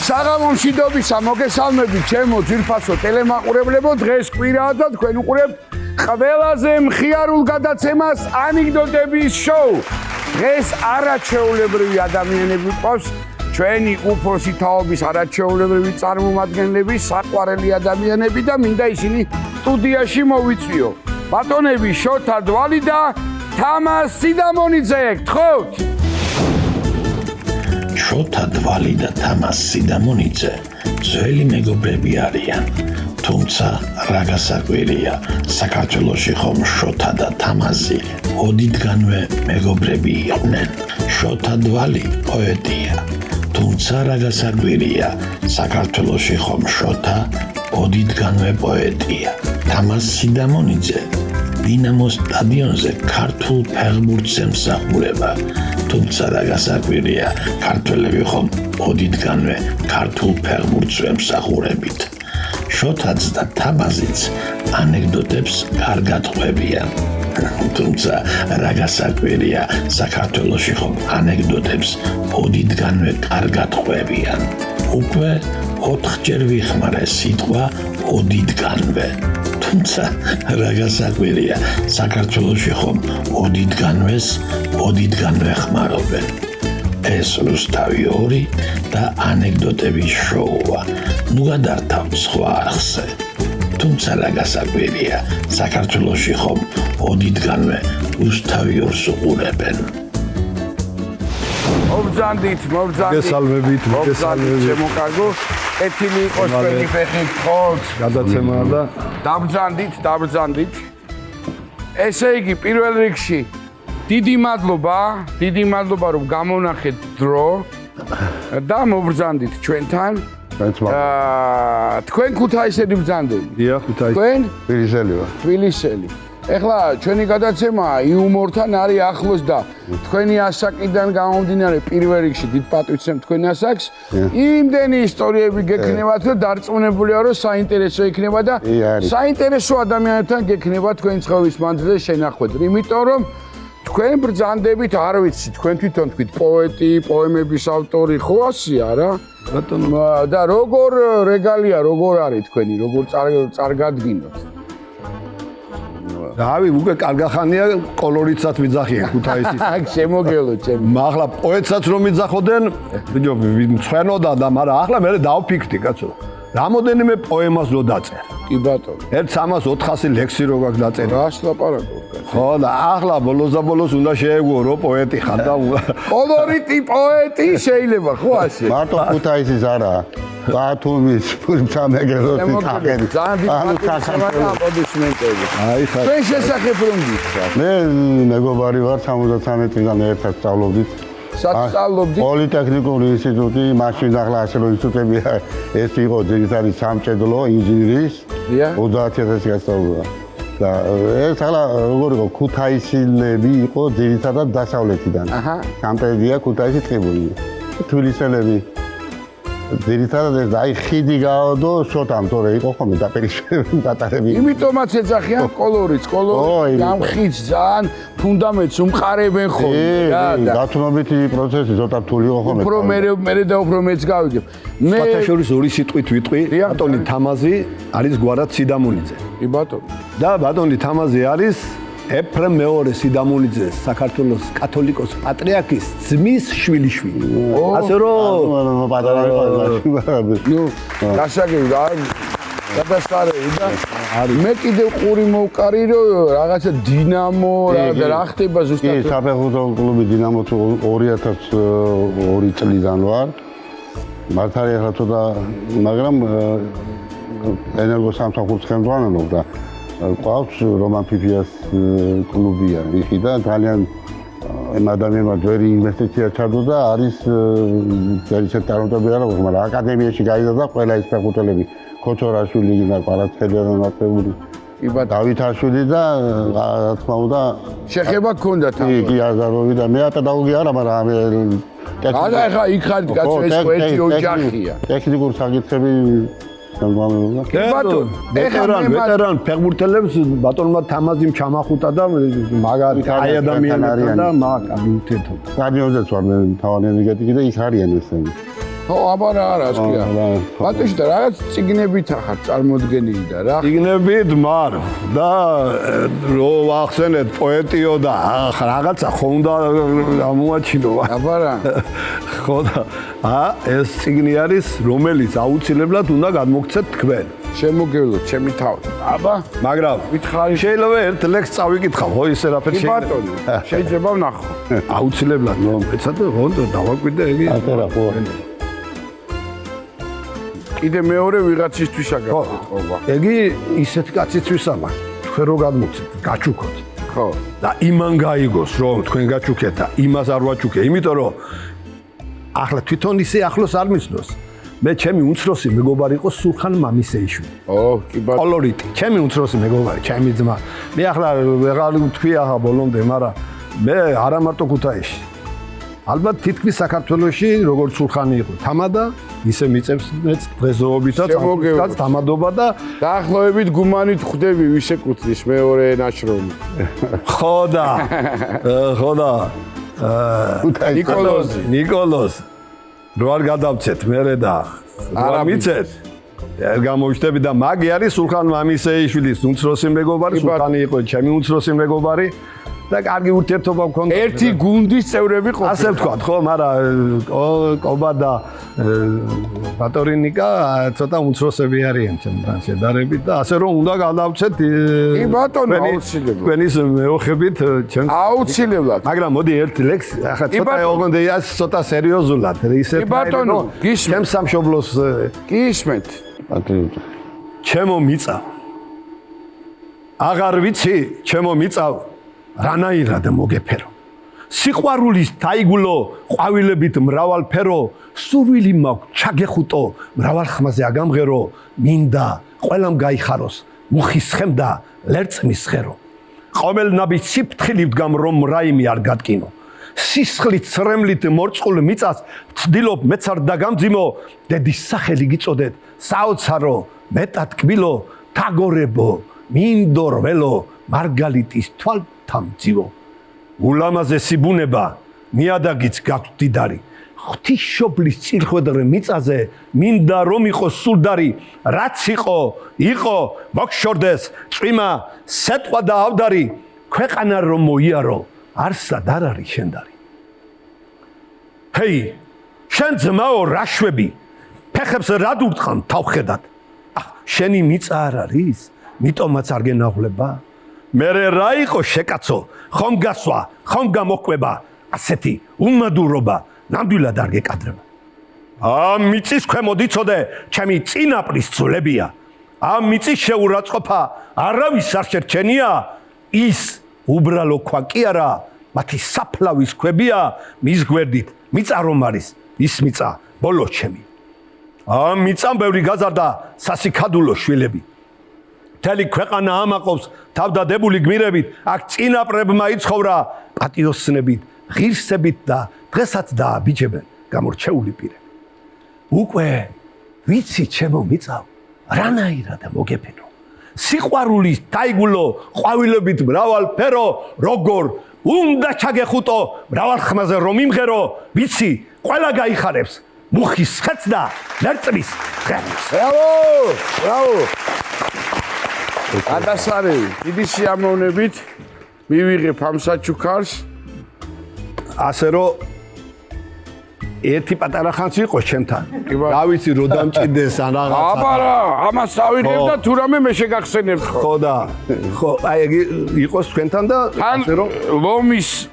საღამომშვიდობისა მოგესალმებით ჩემო ძვირფასო ტელემაყურებლებო დღეს კვირაა და თქვენ უყურებთ ყველაზე მხიარულ გადაცემას ანეკდოტების შოუ დღეს არაჩვეულებრივი ადამიანები ყავს ჩვენი უფროსი თაობის არაჩვეულებრივი წარმომადგენლები საყვარელი ადამიანები და მინდა ისინი სტუდიაში მოვიწვიო ბატონები შოთა დვალი და თამაზ სიდამონიძე გთხოვთ შოთა დვალი და თამაზ სიდამონიძე ძველი მეგობრები არიან თუმცა რა გასაკვირია საქართველოში ხომ შოთა და თამაზი ოდითგანვე მეგობრები იყვნენ შოთა დვალი პოეტია თუმცა რა გასაკვირია საქართველოში ხომ შოთა ოდითგანვე პოეტია თამაზ სიდამონიძე დინამოს სტადიონზე ქართულ ფეხბურთს ემსახურება თუმცა რა გასაკვირია ქართველები ხომ ოდითგანვე ქართულ ფეხბურთს ემსახურებით შოთაც და თამაზიც ანეკდოტებს კარგად ყვებიან თუმცა რა გასაკვირია საქართველოში ხომ ანეკდოტებს ოდითგანვე კარგად ყვებიან უკვე 4-ჯერ ვიხმარე სიტყვა ოდითგანვე თუმცა რა გასაკვირია საქართველოში ხომ ოდითგანვე ხმარობენ ეს რუსთავი 2 და ანეკდოტების შოუა ნუ გადართავთ სხვა არხზე თუმცა რა გასაკვირია საქართველოში ხომ ოდითგანვე რუსთავი 2-ს უყურებენ მოგზანდით გესალმებით შემოკარგო ეთილი იყოს თქვენი ფეხი გთხოვთ გადაცემა და დაბრძანდით ესე იგი პირველ რიგში დიდი მადლობა რომ გამონახეთ დრო და მობრძანდით ჩვენთან თქვენ ქუთაისელი ბრძანდები დიახ ქუთაისი თქვენ თბილისელი ეხლა ჩვენი გადაცემა იუმორთან არის ახლოს და თქვენი ასაკიდან გამომდინარე პირველ რიგში დიდ პატივს ვცემ თქვენ ასაკს იმდენი ისტორიები გექნებათ რომ დარწმუნებულია რომ საინტერესო იქნება და საინტერესო ადამიანებთან გექნება თქვენი ცხოვრების მანძილზე შენახვედ იმიტომ რომ თქვენ ბრძანდებით არ ვიცი თქვენ თვითონ თქვით პოეტი პოემების ავტორი ხო ასია რა ბატონო და როგორ რეგალია როგორ არის თქვენი როგორ წარგადგინოთ რავი უკვე კარგახანია კოლორიტსაც მიძახიან ქუთაისის შემოგელო ჩემი ახლა პოეტსაც რომ მიძახოდნენ ბიჭო მცვენოდა და მაგრამ ახლა მე დავფიქრდი კაცო რამოდენიმე პოემას რო დაწერა კი ბატონო 1300-400 ლექსი რო გაქვს დაწერა რას ლაპარაკობ ხო და ახლა ბოლოს უნდა შეეგუო რომ პოეტი ხარ და კოლორიტი პოეტი შეიძლება ხო ასე მარტო ქუთაისის არა ბათუმის სამეგრელოს თაღები ანუ აპლოდისმენტები აი ხა თქვენ შესახებ რომ გითხრათ მე მეგობარი ვარ 73 წლიდან ერთად სწავლობდით სწავლობდით პოლიტექნიკური ინსტიტუტი მაშინ ახლა ასე რომ ინსტიტუტებია ეს იყო ძირითადად სამჭედლო ინჟინრის 30000 გასწავლება და ეს ახლა როგორ იყო ქუთაისელები იყო ძირითადად დასავლეთიდან სამპედია ქუთაისის ტყიბული თბილისელები ძირითადად ეს აი ხიდი გაოდო შოთამ თორე იყო ხოლმე დაპირისპირებული პატარები იმიტომაც ეძახიან კოლორიტს ამ ხიდს ძალიან ფუნდამენტს უმყარებენ ხოლმე რა გათნობითი პროცესი ცოტა რთული იყო ხოლმე უფრო მე და უფრო მეც გავიგებ მე სპათაშორის 2 სიტყვით ვიტყვი ბატონი თამაზი არის გვარად სიდამონიძე კი ბატონო და ბატონი თამაზი არის ეფრემ მეორე სიდამონიძეს საქართველოს კათოლიკოს პატრიარქის ძმის შვილიშვილი ასე რომ პატარა ნუ გასაგები და გადასწარები და მე კიდევ ყური მოვკარი რომ რაღაცა დინამო რა ხდება ზუსტად კი საფეხბურთო კლუბი დინამო 2002 წლიდან ვარ მართალია ახლა ცოტა მაგრამ ენერგოსამსახურს ხელმძღვანელობ და ყავს რომან ფიფიას კლუბია ვიხი და ძალიან იმ ადამიანმა ძველი ინვესტიცია ჩადო და არის ძალიან ტალანტები არა მაგრამ აკადემიაში გაიზარდა და ყველა ის ფეხბურთელები ქოჩორაშვილი და პარასკეველი ნაკრებული დავითაშვილი და რა თქმა უნდა შეხება გქონდა თან კი აზაროვი და მე პედაგოგი არა მაგრამ ახლა იქ ხარ კაცო ეს პოეტი ოჯახია ტექნიკური საკითხები ვეტერან ფეხბურთელებს ბატონმა თამაზიმ ჩამახუტა და მაგარი აი ადამიანებთან და მაგ უთეთო. სტადიონზეც ვარ მე თავად ენერგეტიკი და იქ არიან ესენი. ხო, აბა რა სკია. ბატონში და რაღაც ციგნებით ახარ წარმოდგენილი და რა. ციგნებით მარ და რო ახსენეთ პოეტიო და რაღაცა ხომ უნდა ამოაჩინო. აბა რა. ხო და ეს ციგნი არის რომელიც აუცილებლად უნდა გადმოგცეთ თქვენ. შემოგევლოთ ჩემი თავი. აბა, მაგრამ ვითხარი შეიძლება ერთ ლექსს წავიკითხავ, ხო ისე რაფერ კი ბატონო, შეიძლება ვნახო. აუცილებლად ეცად ხონდო დავაკვირდე იგი. ატარა ხო. კიდე მეორე ვიღაცისთვისა გაკეთობა. იგი ისეთი კაცისთვისა მაგ. თქვენ რო გადმოგცეთ, გაჩუქოთ. ხო. და იმან გაიგოს რომ თქვენ გაჩუქეთ და იმას არ ვაჩუქე, იმიტომ რომ ახლა თვითონ ისე ახლოს არ მიცნობს. მე ჩემი უმცროსი მეგობარი იყო სულხან მამისეიშვილი. ო, კი ბატონო. კოლორიტი, ჩემი უმცროსი მეგობარი, ჩემი ძმა. მე ახლა ვეღარ ვთქვი ახლა ბოლომდე, მაგრამ მე არა მარტო ქუთაისში. ალბათ თითქმის საქართველოში როგორც სულხანი იყო, თამადა, ისე მიწევს მეც დღესდღეობითაც ამას თამადობა და დაახლოებით გუმანით ხვდები ვის ეკუთვნის მეორე ნაშრომი. ხო და ნიკოლოზი რო არ გადავცეთ მერე და არ მიცეთ არ გამოვშტები და მაგი არის სულხან მამისეიშვილის უმცროსი მეგობარი სულხანი იყო ჩემი უმცროსი მეგობარი და კარგი ურთიერთობა მქონდა ერთი გუნდის წევრები ყოფილიყო ასე ვთქვათ ხო მაგრამ კობა და ბატორინიკა ცოტა უმცროსები არიან ჩემთან შედარებით და ასე რომ უნდა გადავცეთ კი ბატონო აუცილებლად თქვენის მეოხებით ჩემს აუცილებლად მაგრამ მოდი ერთ ლექს ახლა ცოტა ოღონდ ის ცოტა სერიოზულად ისე ბატონო ჩემს სამშობლოს გისმენთ ჩემო მიწა აღარ ვიცი ჩემო მიწა რანაირად მოგეფერო სიყვარულის თაიგულო ყვავილებით მრავალფერო სურვილი მაქვს ჩაგეხუტო მრავალ ხმაზე აგამღერო მინდა ყველამ გაიხაროს მუხის ხემდა ლერწმის ხერო ყოველნაბის სიფრთხილით ვდგამ რომ რაიმე არ გატკინო სისხლით სრემლით მორწყულ მიწას ვცდილობ მეც არ დაგამძიმო დედის სახელი გიწოდეთ საოცარო მეტად კბილო თაგორებო მინდორველო მარგალიტის თვალთამძივო ულამაზესი ბუნება ნიადაგიც გაქვთ დიდარი ღვთისმშობლის წირხვედრ მიწაზე მინდა რომ იყოს სულდარი რაც იყო მოგშორდეს წვიმა სეტყვა და ავდარი ქვეყანა რომ მოიარო არსად არ არის შენდარი ჰეი შენ ძმაო რაშვები ფეხებს რად ურტყან თავხედად შენი მიწა არ არის მიტომაც არ გენაღვლება მერე რა იყო შეკაცო ხომ გასვა ხომ გამოყვება ასეთი უმადურობა ნამდვილად არ გეკადრება ამ მიწის ქვემოთ იცოდე ჩემი წინაპრის ძვლებია ამ მიწის შეურაცხყოფა არავის არ შერჩენია ის უბრალო ქვა კი არა მათი საფლავის ქვებია მის გვერდით მიწა რომ არის ის მიწა ბოლოს ჩემი ამ მიწამ ბევრი გაზარდა სასიქადულო შვილები მთელი ქვეყანა ამაყობს თავდადებული გმირებით აქ წინაპრებმა იცხოვრა პატიოსნებით ღირსებით და დღესაც დააბიჯებენ გამორჩეული პირები უკვე ვიცი ჩემო მიწავ რანაირად მოგეფერო სიყვარულის თაიგულო ყვავილებით მრავალფერო როგორ უნდა ჩაგეხუტო მრავალ ხმაზე რომ იმღერო ვიცი ყველა გაიხარებს მუხის ხეც და ლერწმის ხერს ბრავო ადასარევი დიდი სიამოვნებით მივიღებ ამ საჩუქარს ასე რომ ერთი პატარა ხანს იყო ჩემთან რა ვიცი რო დამჭიდეს ან რაღაცა აბა რა ამას ავიღებ და თუ რამე მე შეგახსენებთ ხო და ხო აი იგი იყოს თქვენთან და ასე რომ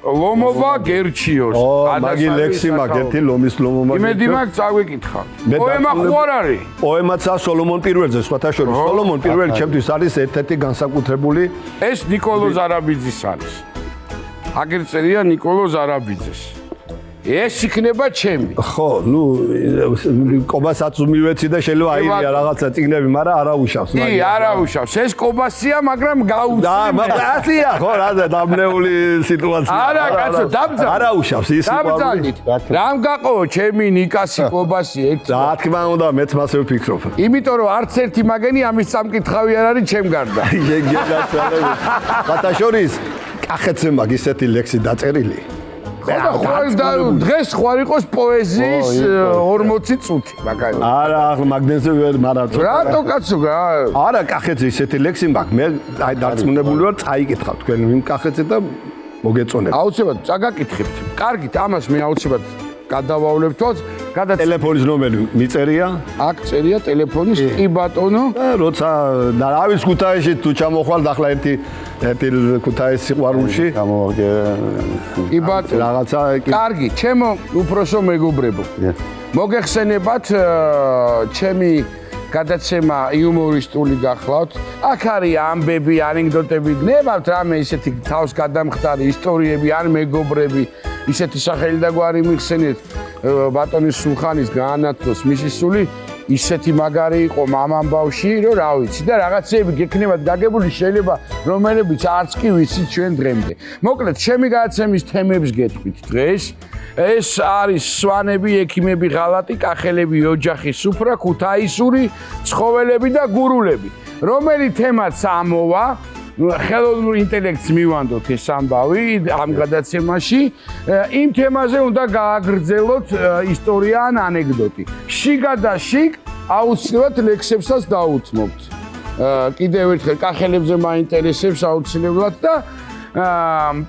ლომობა გერჩიოს მაგი ლექსი მაგ ერთი ლომის ლომობა იმედი მაქვს წავიკითხავ პოემა ხო არ არის პოემაცაა სოლომონ პირველზე სხვათა შორის სოლომონ პირველი ჩემთვის არის ერთ-ერთი განსაკუთრებული ეს ნიკოლოზ არაბიძის არის აგერ წერია ნიკოლოზ არაბიძეს ეს იქნება ჩემი. ხო, ნუ კობასაც მივეცი და შეიძლება აირია რაღაცა წიგნები, მაგრამ არაუშავს. კი, არაუშავს. ეს კობასია, მაგრამ გაუცი. აცია, ხო, რა დამნეული სიტუაცია. არა, კაცო, დამძალ. არაუშავს ის სიყვარული. რამ გაყო ჩემი ნიკასი კობასი ერთი. რა თქმა უნდა, მეც მასე ვფიქრობ. იმიტომ რომ არც ერთი მაგენი ამის სამკითხავი არ არის ჩემ გარდა. გეგედა ცალები. ბატაშორის კახეთზე მაგ ისეთი ლექსი დაწერილი. დღეს ხوار იყოს პოეზიის 40 წუთი მაგალითად. არა, ახლა მაგდენზე ვერ მარათო. რატო კაცო რა? არა, კახეთზე ისეთი ლექსი მაქვს. მე აი დარწმუნებული ვარ, წაიკითხავ თქვენ იმ კახეთზე და მოგეწონებთ. აუცილებლად წაგაკითხებთ. კარგით, ამას მე აუცილებლად გადავავლებ თვალს. ტელეფონის ნომერი მიწერია? აქ წერია ტელეფონის კი ბატონო. როცა და ავის ქუთაისში თუ ჩამოხვალ ახლა ერთი ქუთაისის სიყვარულში გამოვაგე. კი ბატონო. რაღაცა კარგი, ჩემო უფროსო მეგობრებო. მოგეხსენებათ ჩემი გადაცემა იუმორისტული გახლავთ. აქ არის ამბები, ანეკდოტები, ნებავთ რამე ისეთი თავს გადამხდარი ისტორიები ან მეგობრები, ისეთი სახელი და გვარი მიხსენეთ. ბატონის სულხანის გაანათლოს მისი სული ისეთი მაგარი იყო მამამ ბავში, რომ რა ვიცი და რაღაცეები გექნებათ გაგებული შეიძლება რომელებიც არც კი ვიცით ჩვენ დღემდე. მოკლედ, ჩემი გადაცემის თემებს გეტყვით დღეს. ეს არის სვანები, ექიმები, ღალატი, კახელები, ოჯახი, სუფრა, ქუთაისური, ცხოველები და გურულები. რომელი თემაც ამოვა, ხელოვნურ ინტელექტს მივანდოთ ეს ამბავი ამ გადაცემაში. იმ თემაზე უნდა გააგრძელოთ ისტორია ან ანეკდოტი. შიგა და შიგ აუცილებლად ლექსებსაც დაუთმობთ. კიდევ ერთხელ კახელებზე მაინტერესებს აუცილებლად და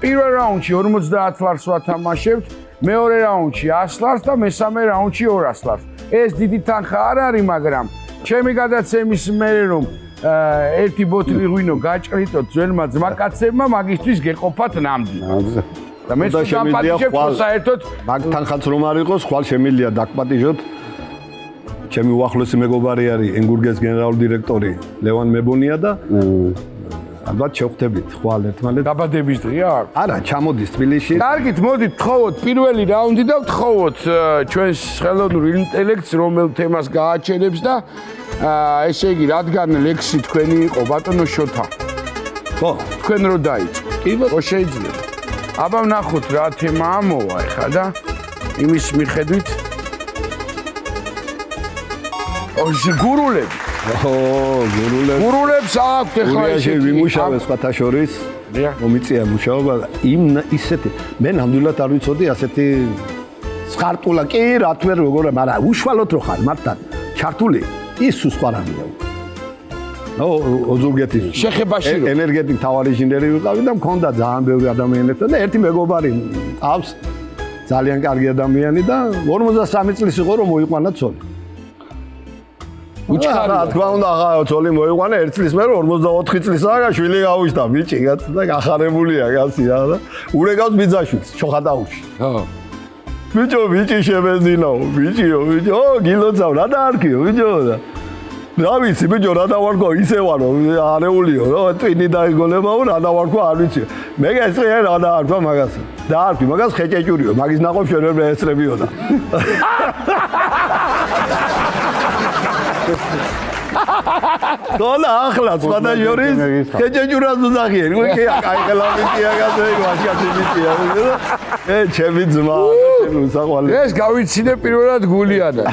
პირველ რაუნდში 50 ლარს ვათამაშებთ, მეორე რაუნდში 100 ლარს და მესამე რაუნდში 200 ლარს. ეს დიდი თანხა არ არის, მაგრამ ჩემი გადაცემის მერე რომ ერთი ბოთლი ღვინო გაჭრიტოთ ძველმა ძმაკაცებმა, მაგისთვის გეყოფათ ნამდვილად. და მე შეგამპატიჟებ საერთოდ მაგ თანხაც რომ არ იყოს, ხვალ შემიძლია დაგპატიჟოთ. ჩემი უახლოესი მეგობარი არის ენგურგეს გენერალური დირექტორი ლევან მებონია და ალბათ შევხვდებით ხვალ ერთმანეთს. დაბადების დღეა? არა, ჩამოდის თბილისში. კარგით, მოდით ვთხოვოთ პირველი რაუნდი და ვთხოვოთ ჩვენს ხელოვნურ ინტელექტს, რომელ თემას გააჩერებს და ესე იგი, რადგან ლექსი თქვენი იყო, ბატონო შოთა. ხო, თქვენ რო დაიწყო. კი, ხო შეიძლება. აბა ვნახოთ რა თემა ამოვა ეხლა და იმის მიხედვით გურულები. გურულებს აქვთ ეხლა ისე ვიმუშავე სხვათა შორის. მომიწია მუშაობა და ისეთი მე ნამდვილად არ ვიცოდი ასეთი სხარტულა კი რა თქმა უნდა, მაგრამ უშუალოდ რო ხარ მართლა ჩართული ის სხვა რამეა. ოზურგეთის შეხებაში ენერგეტიკ თავარი ინჟინერი ვიყავი და მქონდა ძალიან ბევრი ადამიანებთან და ერთი მეგობარი ყავს ძალიან კარგი ადამიანი და 53 წლის იყო რომ მოიყვანა ცოლი. უჩქარი რა თქმა უნდა ახლა ცოლი მოიყვანა 1 წლის მერე 44 წლისაა და შვილი გავუშთა ბიჭი კაც და გახარებულია კაცი რა და ურეკავს ბიძაშვილს ჩოხატაუში. ხო. ბიჭი შემეძინაო, ბიჭიო, გილოცავ რა დაარქიო, ბიჭო და რა ვიცი, ბიჭო, რა დავარქვა, ისე ვარო, არეულიო, რა ტვინი დაიგოლებაო, რა დავარქვა, არ ვიცი. მე გესწრია რა დაარქვა მაგას. დაარქვი, მაგას ხეჭეჭურიო, მაგის ნაყოფ შენ ვერ ეესწრებიო და. დოლა ახლა სხვათა შორის ხეჭეჭურას უძახიენ. უიქე აი ხელა ბიჭია გასწრები, ვაშკაცი ბიჭია. ჩემი ძმა, ჩემი უსაყვარლე. ეს გავიცინე პირველად გულიანად.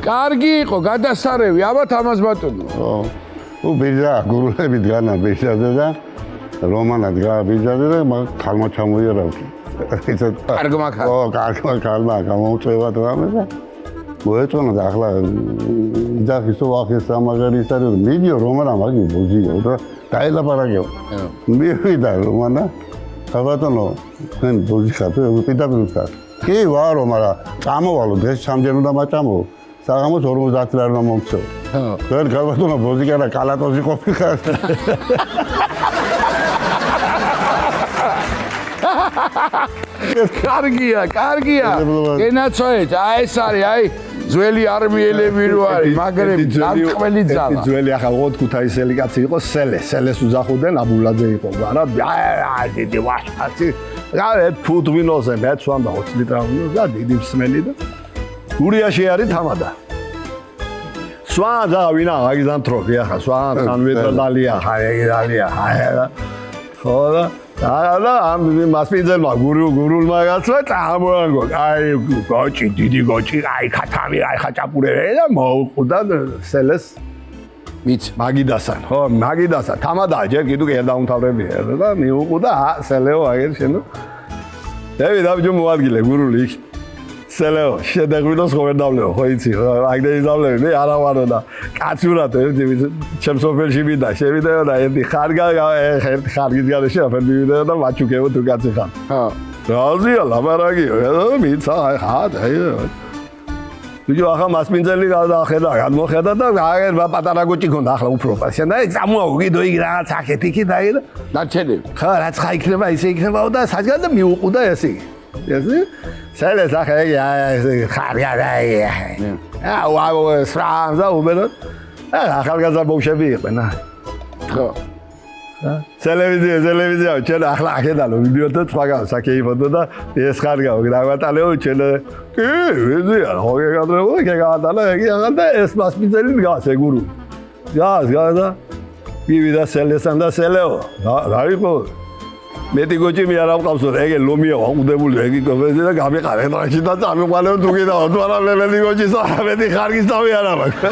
კარგი იყო, გადასარევი, აბათ ამას ბატონო. ო, ბიჭა, გურულები დგანა ბიჭაზე და რომანა დგა ბიჭაზე და ხალმა ჩამოიარავ. კარგმა ხალმა. ო, კარგმა ხალმა, გამოუწევა და ამე და მოეწონა და ახლა იძახისო ახეს ამაღარი ის არის მიდიო რომანა მაგი ბუზიო და დაელაპარაკეო. მივიდა რომანა საბატონო თქვენ ბუზი ხართ პედაგოგი ხართ. კი ვარო, მაგრამ წამოვალო დღეს სამჯერ უნდა მაჭამო. საღამოს 50 ლარი უნდა მომწევ. თქვენ გაბატონო ბუზი არა კალატოზი ყოფილიყარ. კარგია. გენაცოეთ, აი ეს არის, აი ძველი არმიელები რო არის, მაგრები, დამტყველი ძალა. ძველი ახლა ოღონდ ქუთაისელი კაცი იყო სელეს უძახოდნენ, აბულაძე იყო, არა, აი დიდი ვაშკაცი. რა ფუთ ვინოზე მეც ვამბა 20 ლიტრაუნო და დიდი მსმელი და გურიაში არის თამადა. სვან და ვინა მაგიდან ტროფი ახლა სვან ხანვედალია, ჰაერალია, ჰაერა. ხო და ამ მასპინძელმა გურულმა გაცვა წამოანგო. აი გოჭი, დიდი გოჭი, აი ხათამი, აი ხაჭაპურე და მოუყდა სელეს მიც მაგიდასან, ხო, მაგიდასან. თამადა ჯერ კიდევ კი არ დაუმთავრებია და მიუყდა სელეო აგერ შენო. დევი დავჯო მოადგილე გურული იქ. სელეო, შედეღვინოს ხო ვერ დავლეო, ხო იცი, აგდენი დავლები, მე არა ვარო და კაცურად ერთი ჩემს ოფელში მინდა, შევიდეო და ერთი ხარგის გარეშე აფერ მივიდეო და მაჩუქებო თუ კაცი ხარ. რაზია, ლაბარაგიო, მიცა, ხა, ბიჭო, ახლა მასპინძელი გადახედა, გადმოხედა და პატარა გოჭი ქონდა ახლა უფრობა. შენ და წამოუგიდო იქ რაღაც აქეთ იქით და დარჩენები. ხა, რაც ხა იქნება, ისე იქნებაო და საჯგან და მიუყუდა ესე. ესე? სელეს ახლა ხარია და აუ სრამზა უბეროთ. ახალგაზრდა ბავშვები იყვნენ. ხო. ტელევიზია, ჩვენ ახლა ახედალო ვიდეოთა სხვაგან საკეიფოდო და ეს ხარგაო, გრავატალეო ჩვენ კი, ვიზია, ხო გეკადრებო, გეკადალა, იგი აღდა ეს მასპინძელი დგას ეგურუ. გას და გივიდა სელესან და სელეო. რა იყო? მეტი გოჭი მე არ ამყავსო, ეგე ლომია აყუდებული, ეგ კოფეზე და გამიყარე დრაში და წამიყვანებ თუ კიდევ თუ არა მელი გოჭის არა მეტი ხარგის თავი არ მაქვს.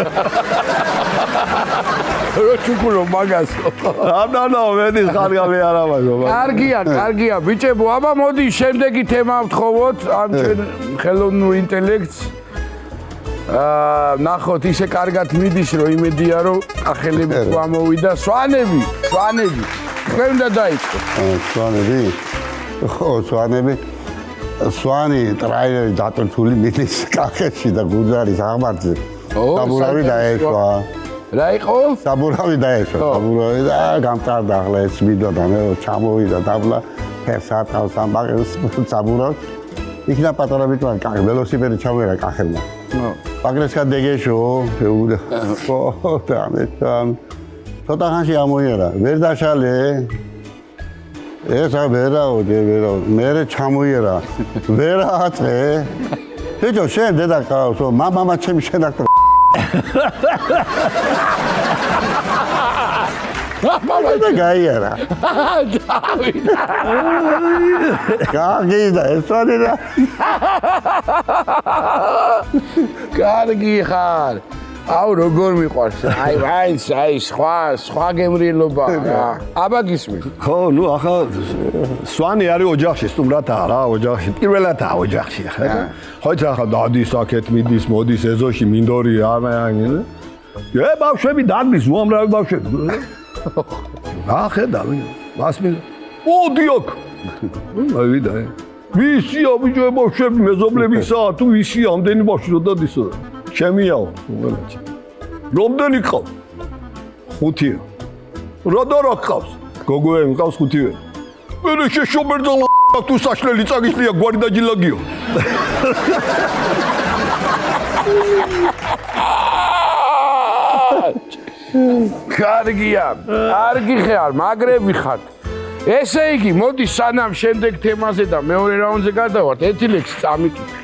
რო ჩუკულო მაგასო. აბანო მეტი ხარგავი არ მაქვს. კარგია, ბიჭებო, აბა მოდი შემდეგი თემა ვთხოვოთ ამ ჩვენ ხელოვნურ ინტელექტს. ნახოთ ისე კარგად მიდის რომ იმედია რომ ახელები გამოვიდა სვანები. თქვენ უნდა დაიწყოთ. სვანი ტრაილერი დატვირთული მიდის კახეთში და გუძარის აღმართზე. საბურავი დაეშვა. რა იყო? საბურავი დაეშვა. საბურავი და გამწარდა ახლა ეს მიდოდა მე ჩამოვიდა დაბლა ფერსატავს ამბაღებს საბურავს. იქნა პატარა ბიჭვარი კახე ველოსიპედი ჩავერა კახელმა. პაგრესკა დეგეშო ფეუდა. ხო და მე ცოტა ხანში ამოიერა, ვერ დაშალე. ესა ვერაო, მე ჩამოიერა. ვერ აწე. ბიჭო, შენ დედა ყავსო, მამა ჩემი შენაკრა. მამა და გაიერა. გაგიდა, ესვარი რა. კარგი ხარ. აუ როგორ მიყვარს აი სხვა გემრიელობა აბა გისმი ხო ნუ ახლა სვანი არის ოჯახში სტუმრათაა რა ოჯახში პირველადაა ოჯახში ახლა ხო იცი ახლა დადის აქეთ მიდის მოდის ეზოში მინდორი ამიანი ბავშვები დაგდის უამრავი ბავშვები რა ხედა მასმი მოდი აქ ავიდა ვისია ბიჭო ბავშვები მეზობლებისა თუ ვისია ამდენი ბავშვი რო დადისო ჩემიაო უღელაჩი რომდენი ყავს 5 რა დარა ყავს გოგოები ყავს 5 მე შეშობერძალა თუ საშლელი წაგიშლია გვარი დაჯილაგიო კარგია კარგი ხარ მაგრები ხარ ესე იგი მოდი სანამ შემდეგ თემაზე და მეორე რაუნდზე გადავართ ერთი ლექსი წამიკითხე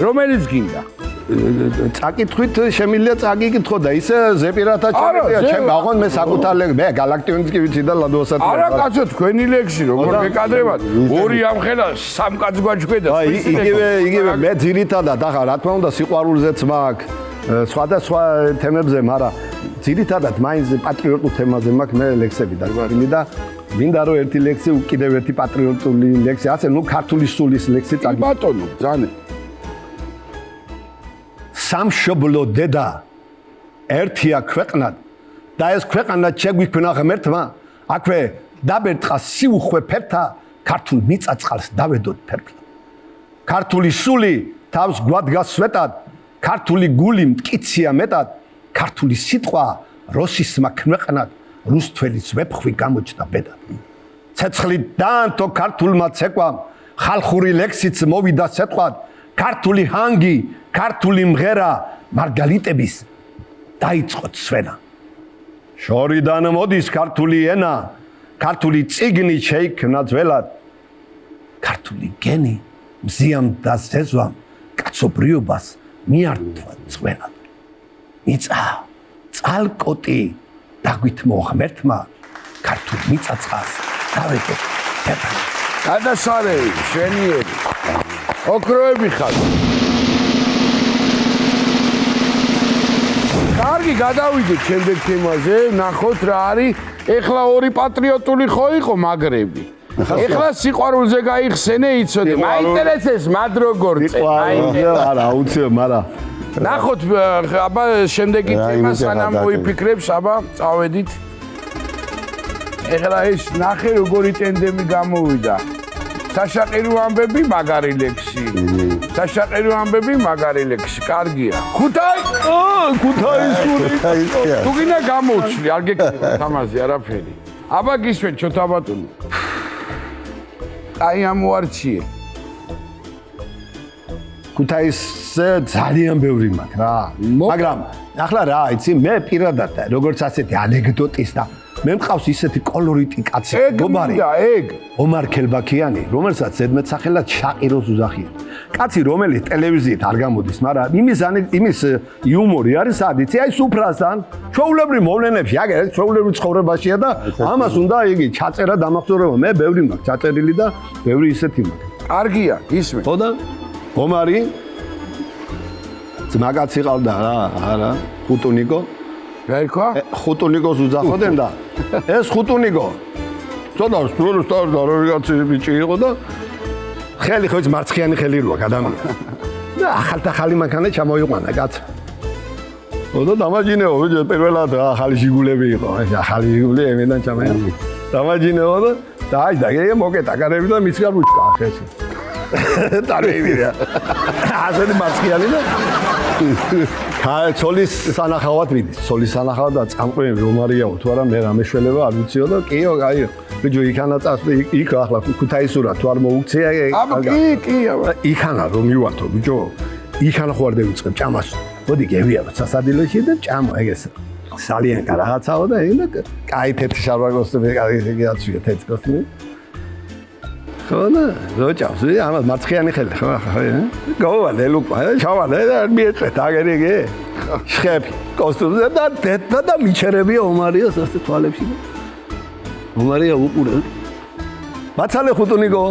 რომელიც გინდა წაკითხვით შემიძლია წაგიკითხო და ისე ზეპირათა ჩამიგია ჩემ აღონ მე საკუთარ ლექსი მე galaktionis კი ვიცი და ლადოსად არა კაცო თქვენი ლექსი როგორ მეკადრებათ ორი ამხელა სამ კაც გვაჩქვედა იგივე მე ძირითადად ახლა რა თქმა უნდა სიყვარულზეც მაქვს სხვადასხვა თემებზე მაგრამ ძირითადად მაინც პატრიოტულ თემაზე მაქვს მე ლექსები დაგვარილი და მინდა რომ ერთი ლექსი კიდევ ერთი პატრიოტული ლექსი ასე ნუ ქართული სულის ლექსი წაგი ბატონო ძანე სამშობლო დედა ერთია ქვეყნად და ეს ქვეყანა შეგვიქმნა ღმერთმა აქვე დაბერტყა სიუხვე ფერთა ქართულ მიწაწყალს დავედოთ ფერფლად ქართული სული თავს გვადგა სვეტად ქართული გული მტკიცია მეტად ქართული სიტყვა როსისმა ქვეყნად რუსთველის ვეფხვი გამოჩნდა ბედად ცეცხლი დაანთო ქართულმა ცეკვამ ხალხური ლექსიც მოვიდა სეტყვად ქართული ჰანგი ქართული მღერა მარგალიტების დაიწყო ცვენა შორიდან მოდის ქართული ენა ქართული წიგნი შეიქმნა ძველად ქართული გენი მზიამ და ზეзвам კაცობრიობას მიართვა ძველად მიწა წალკოტი დაგვითმო ღმერთმა ქართულ მიწაწყალს დავედო ფერფლად გადასარევი შენიერი ოქროები ხარ კარგი გადავიდეთ შემდეგ თემაზე, ნახოთ რა არის. ეხლა ორი პატრიოტული ხო იყო მაგრები. ეხლა სიყვარულზე გაიხსენე იცოდე მაინტერესებს მათ როგორ წე არა აუცილებლად მაგრამ ნახოთ აბა შემდეგი თემა სანამ მოიფიქრებს აბა წავედით ეხლა ეს ნახე როგორი ტენდემი გამოვიდა საშაყირო ამბები მაგარი ლექსი საშაყირო ამბები მაგარი ლექსი კარგია ქუთაისური თუ გინდა გამოვჩლი არ გეკითხა თამაზე არაფერი აბა გისვენ ჩოთაბატონი აი ამოარჩიე ქუთაისზე ძალიან ბევრი მაქვს რა მაგრამ ახლა რა იცი მე პირადად როგორც ასეთი ანეკდოტის და მე მყავს ისეთი კოლორიტი კაცი გობარი ეგ ომარ ქელბაქიანი რომელსაც ზედმეტ სახელად შაყიროს უძახიან კაცი რომელიც ტელევიზიით არ გამოდის მაგრამ იმის იუმორი არის ადიცი აი სუფრასთან ჩვეულებრივ მოვლენებში აგერ ჩვეულებრივ ცხოვრებაშია და ამას უნდა იგი ჩაწერა დამახსოვრება მე ბევრი მაქვს ჩაწერილი და ბევრი ისეთი მაქვს კარგია ისმე ხო და ომარი ძმაკაცი ყავდა რა არა ხუტუნიკო გაიქვა ხუტუნიკოს უძახოდნენ და ეს ხუტუნიკო ცოტა სტრუსტარ რაღაცი ბიჭი იყო და ხელი ხო ის მარცხიანი ხელი როა ადამიანს და ახალ მანქანა ჩამოიყვანა კაც ოდო დამაჯინეო ვიჯე პირველად ახალი ჟიგულები იყო ახალი ჟიგული ემედან ჩამოიყვანა დამაჯინეო და აი და მოკეტა კარები და მის გარ უჩქა ხესი ტარებია ასეთი მარცხიანი და ცოლის სანახავად მიდის ცოლის სანახავად და წამყვანი რომარიაო თუ არა მე რამეშველება არ ვიციო და კიო კაიო ბიჭო იქანა წასვლი იქ ახლა ქუთაისურა თუ არ მოუქცია აბა კი აბა იქანა რომ მივართო ბიჭო იქანა ხო არ დავიწყებ ჭამას მოდი გევიაბ სასადილოში და ჭამო ეგეს ძალიან რაღაცაო და ეგ კაი თეთრი შარვა კოსტუმი კაი აცვია თეთრი კოსტუმი ხონა როჭავს ამას მარცხიანი ხელი ხო გავალე ლუპა ჩავალე და მიეწეთ აგერიგე შხები კოსტუმზე და დედა და მიჩერებია ომარიას ასე თვალებში ომარია უყურე მაცალე ხუტუნიკო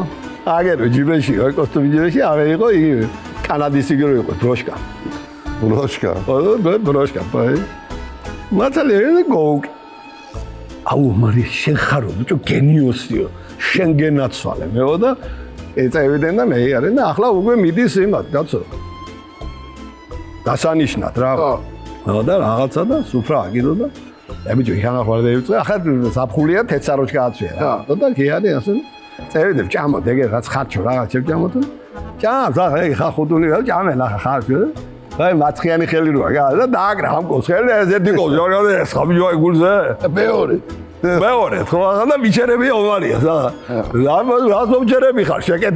აგერო ჯიბეში კოსტუმი ჯიბეში აღე იყო იგივე კანადის იგივე იყო დროშკა დროშკა პაი მაცალე გოგ აუ მარი შენ ხარო ბიჭო გენიოსიო შენ გენაცვალე მეო და ეწევდნენ და მე არენ და ახლა უკვე მიდის იმათ კაცო დასანიშნად რა ხო და რაღაცა და სუფრა აგირო და ებიჭო იქანა ხوار დაივწე ახლა საფხულია თეცაროჩკა აცვია რა და კი არის ასე წევიდებ ჭამოთ ეგ რაც ხარჩო რაღაც ჭამოთ ჭამს ახლა ეგ ხახუდული რა ჭამენ ახლა ხარჩო აი მარცხიანი ხელი როა და დააგრა ამ კოს ხელი ეს ერთი კოს რა ეს ხაბიო აი გულზე მეორე ხო ახლა მიჩერები ოვარია რა მომჩერები ხარ შეკეთ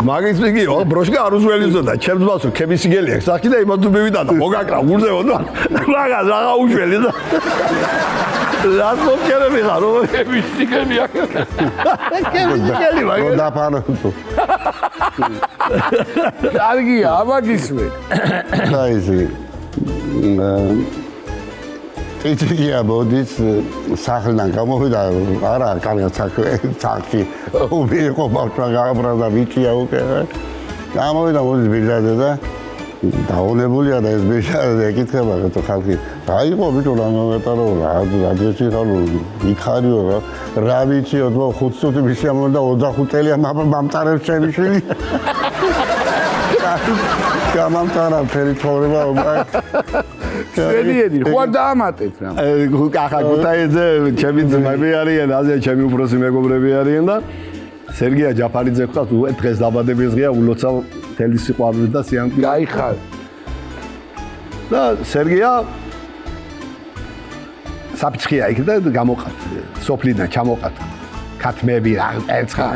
მაგის მიგიო ბროშკა არ უზველიზო და ჩემს ბავშვს ქებისიგელი აქვს სახი და იმათ მივიდა და მოგაკრა გულზეო და რაღაც რაღა უშველი და რა მომჩერები ხარ ქებისიგელი აქვს ქებისიგელი მაგ დაფარო კარგია აბა გისმე საიზი იცია ბოდიც სახლიდან გამოვიდა არა კარგად საქმე უბრალოდ ბავშვა გააბრაზა ბიჭია უკვე გამოვიდა ბოდიც ბიჭაზე და დაუნებულია და ეს ბიჭა ეკითხება თუ ხალხი რა იყო ბიჭო რა მომეტარო რა ძეცი ხალო იქარიო რა ვიციო თო 5 წუთი მისი ამონდა 25 წელია მამტარებს ჩემი შვილი გამამტარა ფერი თორება შვედიერი ხო არ დაამატეთ რა ახლა ქუთაისზე ჩემი ძმები არიან აზია ჩემი უფროსი მეგობრები არიან და სერგეა ჯაფარიძე ხარ თუ დღეს დაბადების დღეა ულოცავ თელი სიყვარული და სიამოვნებით გაიხარ და სერგეა საფიცხია იქ და გამოყათ სოფლიდან ჩამოყათ ქათმები რა ერთხა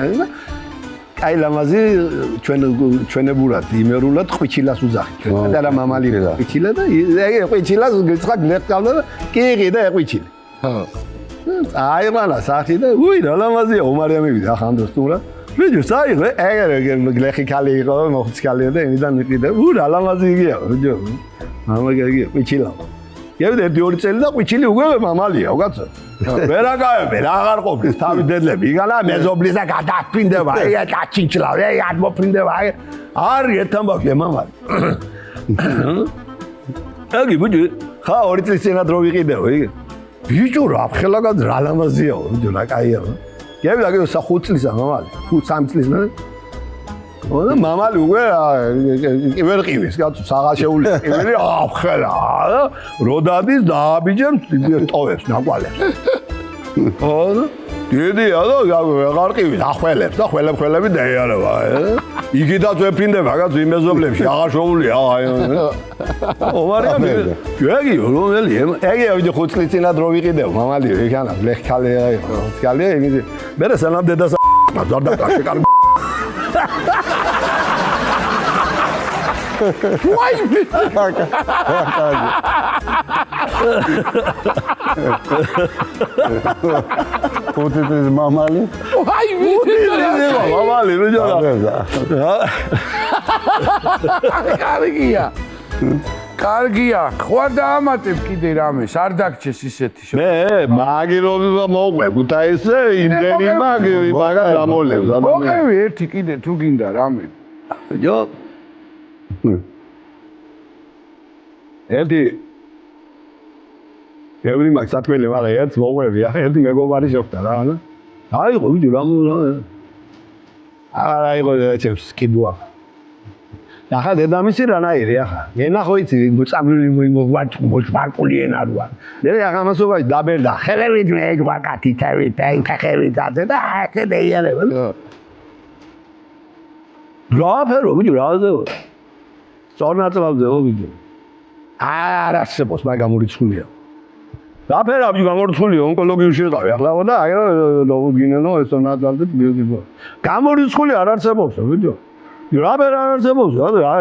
აი ლამაზი ჩვენებურად იმერულად ხვიჩილას უძახი ჩვენ და რა მამალი ხვიჩილა და ეგ ხვიჩილას გიცხა გლეყავდა და კირი და ხვიჩილი ხო აი მალა სახი და უი რა ლამაზია ომარია მივიდა ახანდოს თურა ვიჯო საიღე ეგ გლეხი კალი იყო მოხც კალი და იმიდან მიყიდა უ რა ლამაზი იგია ვიჯო მამა გიგია ხვიჩილა გევიდე 2 წელი და ხვიჩილი უკვე მამალია უკაცო ვერაგაები რა აღარ ყოფნის თავი დედლები იგალა მეზობლის და გადაფრინდება აი დაჩინჩლა აი არ მოფრინდება აი არის ერთთან ბავშვი მამალი აგი ბუჯი ხა 2 წლის წინათ რო ვიყიდეო იგი ბიჭო რა ხელაგად რა ლამაზიაო ბიჭო რა კაია გევიდა კიდე 5 წლისა მამალი 5-3 წლის მე და მამალი უკვე კი ვერ ყივის კაცო საღაშეული ყივილი ახლა და როდადის დააბიჯებს ტოვებს ნაკვალებს ხო დიდია და აღარ ყივის ახველებს და ხელები დაიარება იგიდაც ვეფინდება კაც იმეზობლებში აღარ შეუულია ომარია იგი რომელი იგი ავიდე 5 წლის წინა დრო ვიყიდებ მამალი იქანა ლეხქალია ლეხქალია იგი მე სანამ დედას ზარდა კაში კარგი ვაი ხუთი მამალი ვაი მამალი როჯა კარგია ხوار დაამატებ კიდე რამეს არ დაგჭეს ისეთი მე მაგირობა მოყვე გუთაისე იმდენი მაგა გამოლებს მოყევი ერთი კიდე თუ გინდა რამე ჯო ერთი ევრი მაგ სათქმელი მაგრამ ერთ მოყვები ახლა ერთი მეგობარი შეხვდა რა აიღო ვიდი რა აღარ აიღო ეჩებს კიდვა ახლა დედამისი რანაირი ახლა ენახო იცი მოწამლული მოგვარკული ენა როა მე ახლა მასობაში დაბერდა ხელებით მე ვაკათი თავით აი ხელი დაძე და ახლა დაიარება გრაფერო ვიდი რაზე სწორნაწლავზე ვიდი არ არსებობს მაგ გამორიცხულია რაფერა გამორიცხულია ონკოლოგიაში ეყავი ახლა და აი ლოგინენო ესონაძალზე ბიოდიბო გამორიცხული არ არსებობს ვიდიო რაბერ არ არსებობს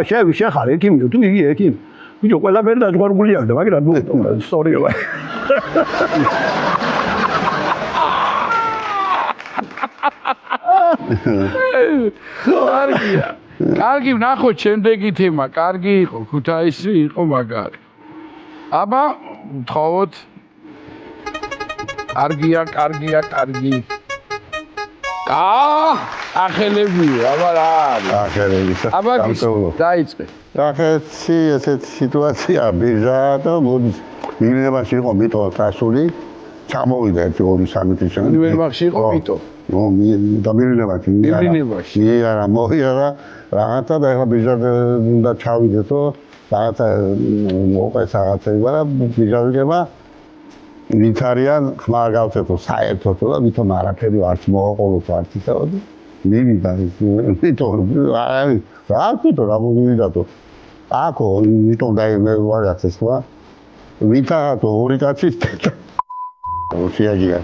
შენ ხარ ექიმი თუ იგი ექიმი ვიდიო ყველაფერი დაჯგვარებული აქვს და მაგრამ სტორია კარგი ვნახოთ შემდეგი თემა კარგი იყო ქუთაისი იყო მაგარი აბა ვთხოვოთ კარგია ახელები აბა რა ახელები აბა დაიწყე ახეთი ესეთი სიტუაცია ბიჟა და მიგრებაში იყო მიტო წასული ჩამოვიდა 2-3 წელი მიგრებაში იყო მიტო დამირინებაში არა მოიარა რაღაცა და ეხლა ბიჟად უნდა ჩავიდეთო რაღაცა მოყეს რაღაცა და ბიჟავიკება ვინც არიან ხმა გავწეთო საერთოდ და ვითომ არაფერი არც მოაყოლოთ არც ისევ მივიდა მიტო რა თქო რა მოვიდათო აკო მიტო და მე ვარ ახსეს რა ვიტაათო ორი კაცის დედა ოსიაგია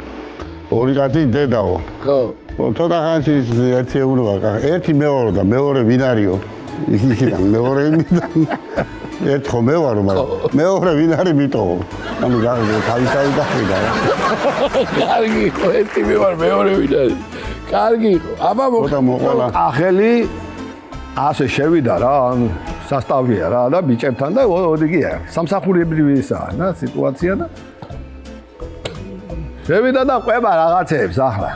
ორი კაცის დედაო ხო თოდა ხანში ერთი ევროა ერთი მეორე და მეორე ვინ არისო ისიქიდან მეორე იმიდან ერთხო მე ვარო მაგრამ მეორე ვინ არის მიტო ანუ თავი დაყიდა რა კარგი იყო ერთი მე ვარ მეორე ვინ არის კარგი იყო აბა მოყოლა ახელი ასე შევიდა რა სასტავია რა და ბიჭებთან და ოდიგია სამსახურებრივისაა და სიტუაცია და შევიდა და ყვება რაღაცებს ახლა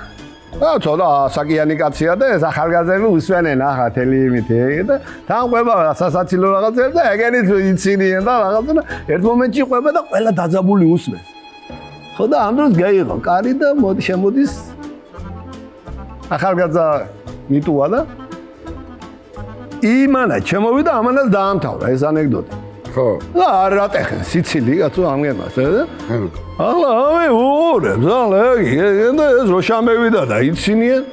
და ცოტა საკიანი კაცია და ეს ახალგაზრდები უსვენენ ახლა თელი იმითი და თან ყვება სასაცილო რაღაცებს და ეგენი იცინიან და რაღაცა და ერთ მომენტში ყვება და ყველა დაძაბული უსმენს ხო და ამ დროს გაიღო კარი და მოდი შემოდის ახალგაზრდა მიტუა და იმანა შემოვიდა ამანაც დაამთავრა ეს ანეკდოტი ხო და არ რატეხენ სიცილი კაცო ამგემას და ახლა ამე უყურებს ახლა და ეს რო შამევიდა და იცინიან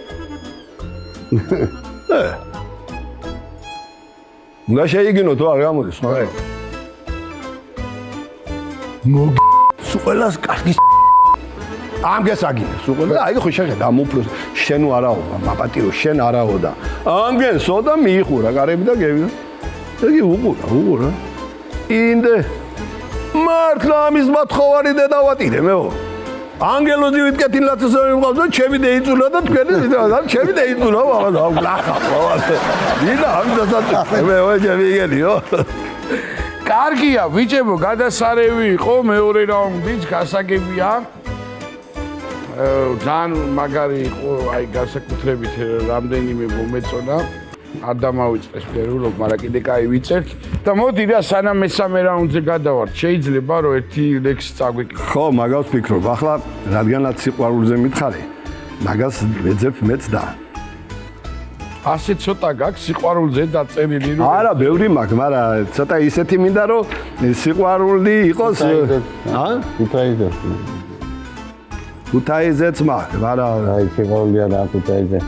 უნდა შეიგინო თუ არ გამოდის ხო ყველას კარგი ამ გესაგინებს უყურე აი ხო შეხედა ამ უფროს შენ არაო მაპატიო შენ არაო და ამ გენსო და მიიხურა კარები და გევიდა იგი უყურა ინდე მართლა ამის მოთხოვარი დედავატირე მეო ანგელოზი ვიტკეთილაც მიყავს და ჩემი დაიწულა და თქვენი და ჩემი დაიწულა ბაბა ლახა ბაბა დინა ამ დასაწყვეტ მე ვეჯები იგენიო კარგია ბიჭებო გადასარევი იყო მეორე რაუნდიც გასაგებია ძალიან მაგარი იყო აი განსაკუთრებით რამდენიმე მომეწონა არ დამავიწყეს ფერულობ მაგრამ კიდე კაი ვიწერთ და მოდი რა სანამ მესამე რაუნდზე გადავართ შეიძლება რომ ერთი ლექსი წაგვიკითხო ხო მაგას ვფიქრობ ახლა რადგანაც სიყვარულზე მითხარი მაგას ვეძებ მეც და ასე ცოტა გაქვს სიყვარულზე დაწერილი რომ არა ბევრი მაქვს მაგრამ ცოტა ისეთი მინდა რომ სიყვარული იყოს ქუთაისეც მაქვს მაგრამ აი სიყვარულია და ქუთაისე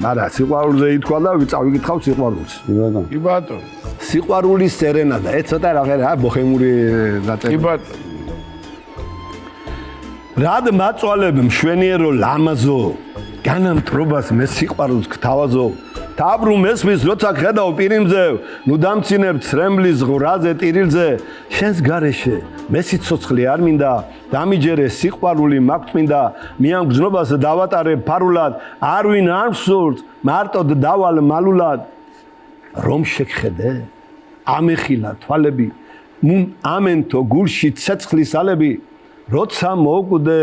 მაგრამ სიყვარულზე ითქვა და წავიკითხავ სიყვარულს კი ბატონო სიყვარულის სერენადა ცოტა რა ბოჰემური დაწერილი კი ბატონო რად მაწვალებ მშვენიერო ლამაზო განამტრობას მე სიყვარულს გთავაზო დაბრუნ მესმის როცა ხედავ პირიმზე ნუ დამცინებ ცრემლის ღრაზე ტირილზე შენს გარეშე მე სიცოცხლე არ მინდა დამიჯერე სიყვარული მაქვს მინდა მე ამ გზნობას დავატარე ფარულად არ ვინ არ მსურთ მარტოდ დავალ მალულად რომ შეგხედე ამეხილა თვალები მუნ ამენთო გულში ცეცხლის ალები როცა მოკვდე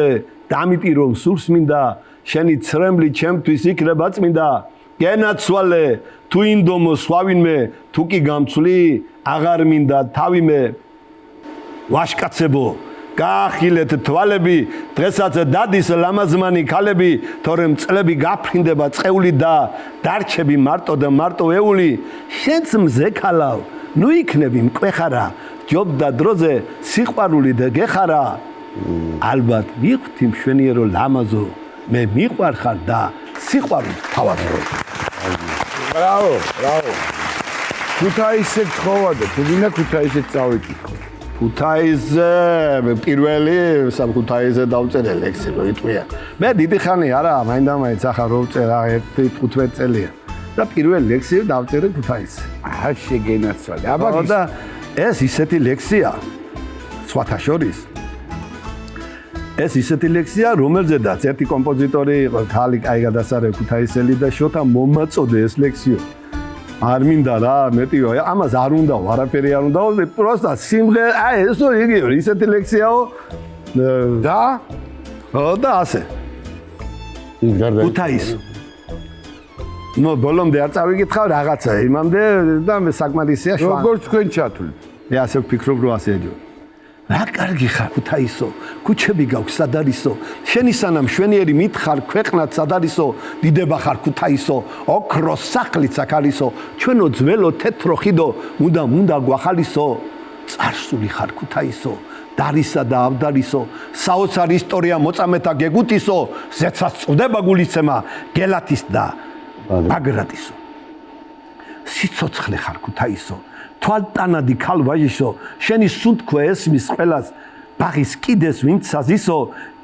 დამიტირო სურს მინდა შენი ცრემლი ჩემთვის იქნება წმინდა გენაცვალე თუ ინდომო სხვავინმე თუ კი გამცვლი აღარ მინდა თავიმე ვაშკაცებო გაახილეთ თვალები დღესაც დადის ლამაზმანი ქალები თორემ წლები გაფრინდება წეული და დარჩები მარტო და მარტო ეული შენც მზე ქალავ ნუ იქნები მკვეხარა ჯობდა დროზე სიყვარული და გეხარა ალბათ მიხვდი მშვენიერო ლამაზო მე მიყვარხარ და სიყვარულს თავაზო ბრავო ბრავო ქუთაისზე გთხოვა და თუ გინდა ქუთაისზე წავიკითხო ქუთაისზე პირველი სამ ქუთაისზე დავწერე ლექსი რო იტყვია მე დიდი ხანი არა მაინდა-მაინც ახლა რო ვწერა 1-15 წელია და პირველი ლექსი დავწერე ქუთაისზე აა შეგენაცვალე აბა და ეს ისეთი ლექსია სხვათა შორის ეს ისეთი ლექსია რომელზედაც ერთი კომპოზიტორი იყო ხალი კაი გადასარე ქუთაისელი და შოთა მომაწოდე ეს ლექსიო არ მინდა რა მეტიო ამას არ უნდა არაფერი არ უნდა პროსტა სიმღერა აი ეს იგივე ისეთი ლექსიაო და და ასე ქუთაის ნუ ბოლომდე არ წავიკითხავ რაღაცა იმამდე და მე საკმარისია შვა როგორც თქვენ ჩათვლით მე ასე ვფიქრობ რომ ასე ეჯო რა კარგი ხარ ქუთაისო ქუჩები გაქვს სადარისო შენი სანამ შვენიერი მითხარ ქვეყნად სადარისო დიდება ხარ ქუთაისო ოქროს სახლიც აქ არისო ჩვენო ძველო თეთრო ხიდო უნდა გვახალისო წარსული ხარ ქუთაისო დარისა და ავდარისო საოცარ ისტორია მოწამეთა გეგუთისო ზეცას წვდება გულიცემა გელათის და ბაგრატისო სიცოცხლე ხარ ქუთაისო თვალტანადი ქალვაჟისო შენი სუნთქვა ესმის ყველას ბაღის კიდეს ვინც საზისო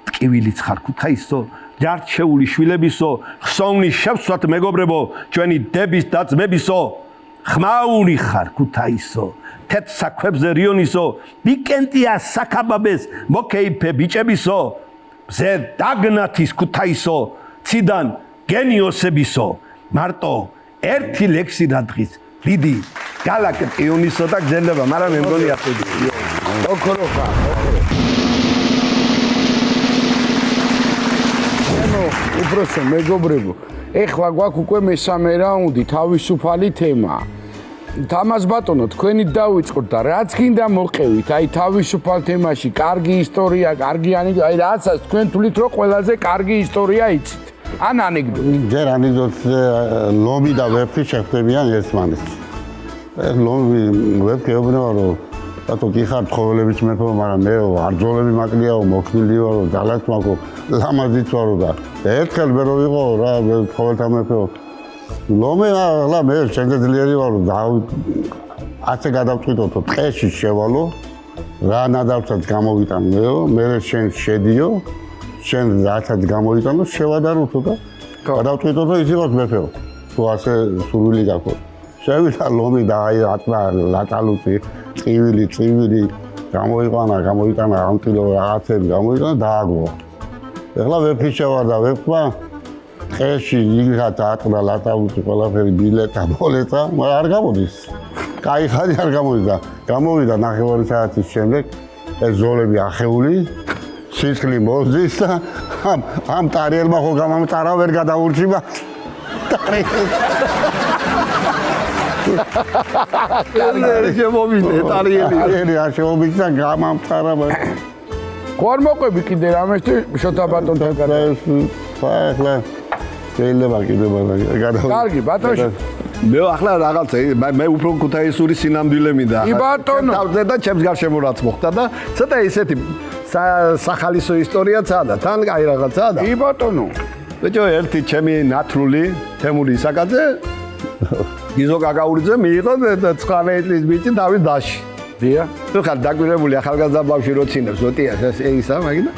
ტკივილიც ხარ ქუთაისო ჯარჩეული შვილებისო ხსოვნის შევსვათ მეგობრებო ჩვენი დების და ძმებისო ხმაური ხარ ქუთაისო თეთ საქვებზე რიონისო ვიკენდია საქაბაბეს მოკეიფე ბიჭებისო მზე დაგნათის ქუთაისო ციდან გენიოსებისო მარტო ერთი ლექსი რა დღის დიდი გალაქტიონისო და გზელება, მაგრამ მე მგონი აფედი. ოქრო ხარ. უბრალოდ მეგობრებო, ეხლა გვაქვს უკვე მესამე რაუნდი, თავისუფალი თემა. თამაზ ბატონო, თქვენი დავიწყოთ და რაც გინდა მოყევით, აი თავისუფალ თემაში, კარგი ისტორია, კარგი ანეკდოტა, აი რაცაც თქვენ თulit რომ ყველაზე კარგი ისტორია იცით. ან ანეკდოტა. ჯერ ანეკდოტზე ლომი და ვეფი შეხვდებიან ერთმანეთს. ეს ლომი ვეფქეობნება რომ რატო კი ხარ ცხოველების მეფე, მაგრამ მე არძოლები მაკლიაო, მოქმილი ვარო, ძალაც მაქვს, ლამაზიც ვარო და ერთხელ მე რო ვიყო რა ცხოველთა მეფეო. ლომი ახლა მე შეგეძლიერი ვარო და ასე გადავწყვიტოთო ტყეში შევალო, რა ნადავლსაც გამოვიტანო, მე შენ შედიო, შენ რასაც გამოვიტანო, შევადაროთო და გადავწყვიტოთო ის იყოს მეფეო. თუ ასე სურვილი გაქვს. შევიდა ლომი და აი ატლა ლატალუცი წივილი გამოიტანა ამტილო რაღაცები გამოიტანა დააგო. ეხლა ვეფი შევარდა ვეფმა ტყეში იგრათ ატლა ლატალუცი ყველაფერი ბილეტა ბოლეტა მაგრამ არ გამოდის. კაი ხარი არ გამოვიდა. გამოვიდა ნახევარი საათის შემდეგ ეს ზოლები ახეული სისხლი მოძის და ამ ტარიელმა ხო გამამტარა ვერ გადაურჩიმა. ტარიელი შემოვიდე, ტარიელი არ შემოვიდა გამამტარა. ხო არ მოყვები კიდე რამესთი შოთა ბატონთან და ახლა შეიძლება კიდე მაგრამ კარგი ბატონო მე ახლა რაღაცა მე უფრო ქუთაისური სინამდვილე მინდა კი ბატონო თავზე და ჩემს გარშემო რაც მოხდა და ცოტა ისეთი სახალისო ისტორიაცაა და თან კაი რაღაცაა და კი ბატონო ბიჭო ერთი ჩემი ნათლული თემური ისაკაძე გიზო კაკაურიძე მიიღო 19 წლის ბიჭი დავის დაში დია თუ ხარ დაგვირებული ახალგაზრდა ბავშვი როცინებს ოტია ისა მაგინა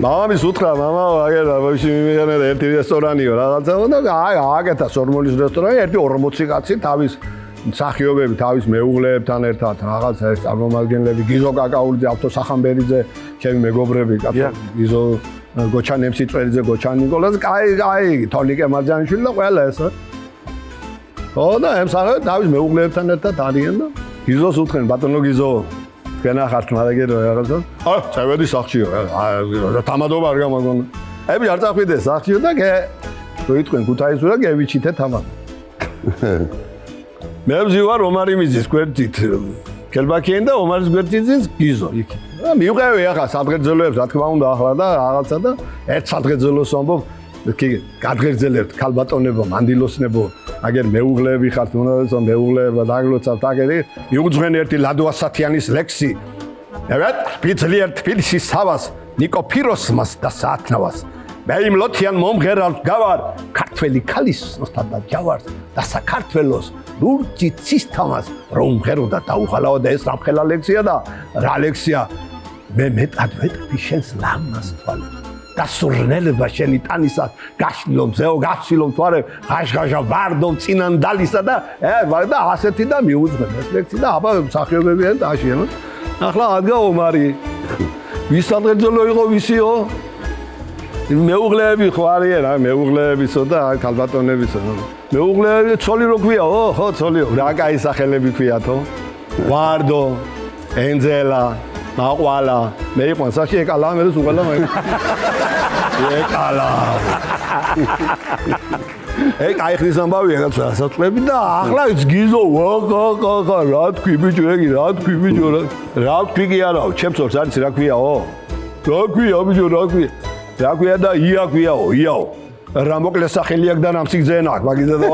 მამამის უთხრა მამა აგერა ბავშვი მიმეღანა და ერთი რესტორანიო რაღაცაო და ააკეთა სორმოლის რესტორანი ერთი 40 კაცი თავის მსახიობები თავის მეუღლეებთან ერთად რაღაცა ეს წარმომადგენლები გიზო კაკაურიძე ავტოსახამბერიძე ჩემი მეგობრები კაცო გიზო გოჩან ემსიწვერიძე გოჩან ნიკოლას კაი თოლიკე მარჯანიშვილი და ყველა ეს ხო და ემსახე თავის მეუღლეებთან ერთად არიან და გიზოს უთხრენ ბატონო გიზო თქვენა ხართ მაგერო რაღაცა წავედი სახშიო თამადობა არ გამაგონა ები არ წახვიდე სახშიო და გეიტყვენ ქუთაისურად გევიჩითე თამად მე ვზივარ ომარი მიზის გვერდით კელბაკიენ და ომარის გვერდით გიზო იქ მივყევი ახლა სადღერძელოებს რა თქმა უნდა ახლა და რაღაცა და ერთ სადღერძელოს ვამბობ კი გადღერძელებთ ქალბატონებო მანდილოსნებო აგერ მეუღლეები ხართ უნდა მეუღლეება დაგლოცავთ აგერი მიუძღვენ ერთი ლადოასათიანის ლექსი ევეთ ფიცლიერ თბილისის სავას ნიკოფიროსმას და საათნავას მე იმ ლოთიან მომღერალ გავარ ქართველი ქალის სოსთან და ჯავარს და საქართველოს ლურჯი ცისთამას რომ ღეროდა დაუხალაო და ეს რამხელა ლექსია და რა ლექსია მე მეტად ვეტყვი შენს ლამას თვალებს და სურნელება შენი ტანისას გაშლილო მზეო გაშლილო თვარე ღაშღაშა ვარდო წინანდალისა და და ასეთი და მიუძღვენ ეს ლექსი და აბა მსახიობებიან და აშიენო ახლა ადგა ომარი ვის სადღერძელო იყო ვისიო მეუღლეები ხო არიან რა მეუღლეებისო და ქალბატონებისო მეუღლეები ცოლი რო ქვიაო ხო ცოლიო რა კაი სახელები ქვიათო ვარდო ენძელა მაყვალა მე იყო სახი ეკალა მე უყალა მე ეკალა ეგ აიხნის ამბავია კაცო ასაწლები და ახლა გიზო ხა რა თქვი ბიჭო ეგი რა თქვი ბიჭო რა თქვი კი არაო ჩემსორს არის რა ქვიაო რა ქვია ბიჭო რა ქვია რა ქვია და ია ქვიაო იაო რა მოკლე სახელი აქ და ნამსიგზენა აქ მაგიზე და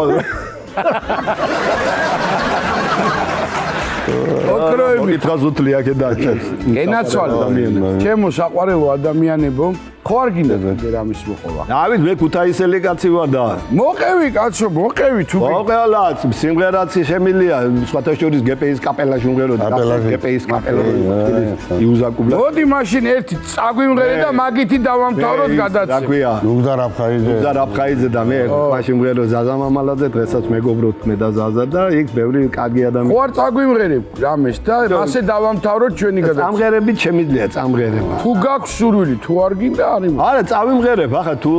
ოქროები ტრაზუტლი აქ და გენაცვალე ჩემო საყვარელო ადამიანებო ხო არ გინდა რამის მოყოლა დავით მე ქუთაისელი კაცი ვარ და მოყევი კაცო მოყევი თუ მოყელაც სიმღერაცი შემილია სხვათა შორის გპის კაპელაში უმღეროდი გპის კაპელაში იუზაკუბლა მოდი მაშინ ერთი წაგვიმღერე და მაგითი დავამთავროთ გადაცემა რა ქვია ნუგდარ აფხაიძე და მე მაშინ ვმღერო ზაზა მამალაძე დღესაც მეგობრობთ მე და ზაზა და იქ ბევრი კარგი ადამიანი ხო არ წაგვიმღერებ რამეს და მასე დავამთავროთ ჩვენი გადაცემა წამღერებით შემიძლია წამღერება თუ გაქვს სურვილი თუ არ გინდა არა წავიმღერებ ახლა თუ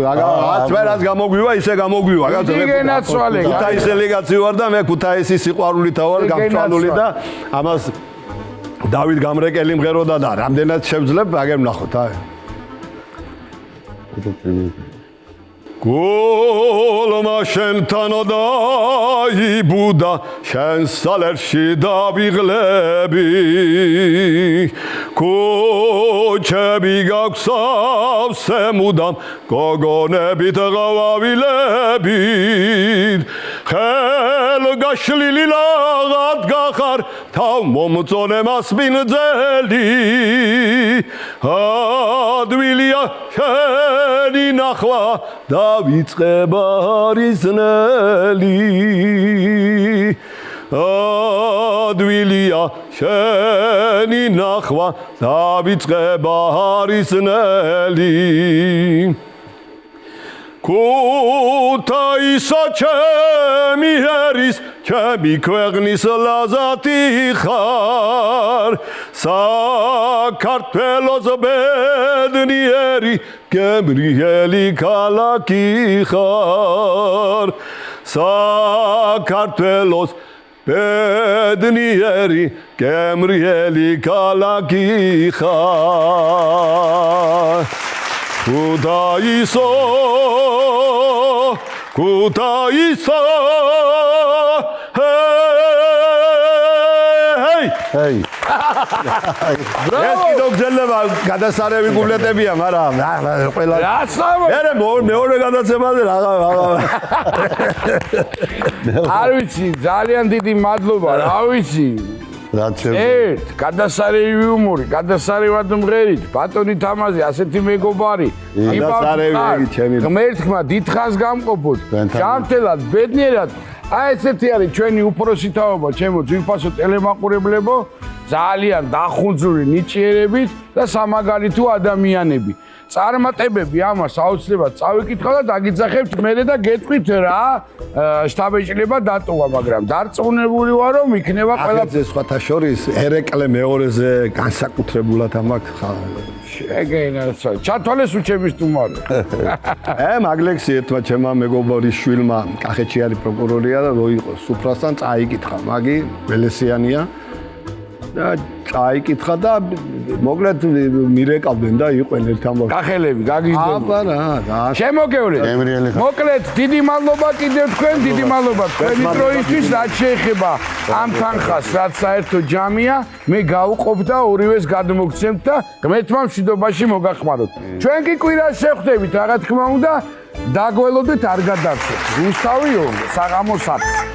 რაღაც ვერას გამოგვივა ისე გამოგვივა კაცო მე ქუთაისელი კაცი ვარ და მე ქუთაისის სიყვარულით ვარ გამწვალული და ამას დავით გამრეკელი მღეროდა და რამდენად შევძლებ აგერ ვნახოთ აი გოლმა შენთან დაიბუდა შენ სალერში დავიღლები კოჩები გაქვს სავსე მუდამ გოგონებით გავავილებით ხელგაშლილი ლაღად გახარ თავ მომწონე მასპინძელი ადვილია შენი ნახვა დავიწყება რიზნელი ადვილია შენი ნახვა დავიწყება რიზნელი ქუთაისა ჩემი ერის ჩემი ქვეყნის ლაზათი ხარ საქართველოს ბედნიერი გემრიელი ქალაქი ხარ საქართველოს ბედნიერი გემრიელი ქალაქი ხარ ქუთაისო ქუთაისო ჰეი ჰეი. ეს კიდევ გძელება გადასარევი გუბლეტებია, მაგრამ ყველა მე მეორე გადაცემაზე რაღა არ ვიცი, ძალიან დიდი მადლობა, რა ვიცი. რაც შეგვიძლია. ერთ, გადასარევი იუმორი, გადასარევად მღერით, ბატონი თამაზი, ასეთი მეგობარი. გადასარევი ჩემი. ღმერთმა დიდხანს გამყოფოთ. ჯანმრთელად, ბედნიერად. აი ესეთი არის ჩვენი უფროსი თაობა, ჩემო ძვირფასო ტელემაყურებლებო, ძალიან დახუნძური ნიჭიერებით და სამაგალითო ადამიანები. წარმატებები ამას აუცილებლად წავიკითხა და დაგიძახებთ მერე და გეტყვით რა შტაბ-ეჭილება დატოვა, მაგრამ დარწმუნებული ვარ, რომ იქნება ყველაფერზე სხვათა შორის ერეკლე მეორეზე განსაკუთრებულად ამაკ შეგენაცა ჩათვალეს უჩემი სტუმარი. მაგლექსი ერთმა ჩემმა მეგობარის შვილმა კახეთში არის პროკურორია და რო იყო სუფრასთან წაიკითხა, მაგი ველესიანია და წაიკითხა და მოკლედ მირეკავდნენ და იყვენ ერთ ამბავში. კახელები გაგიჟდებოდნენ. აბა რა. შემოგევლეთ. მოკლედ დიდი მადლობა კიდევ თქვენ, დიდი მადლობა თქვენი დროისთვის, რაც შეეხება ამ თანხას, რაც საერთო ჯამია, მე გავუყოფ და ორივეს გადმოგცემთ და ღმერთმა მშვიდობაში მოგახმაროთ. ჩვენ კი კვირას შევხვდებით, რა თქმა უნდა, დაგველოდეთ არ გადარჩეთ. რუსთავი 2, საღამოს 7.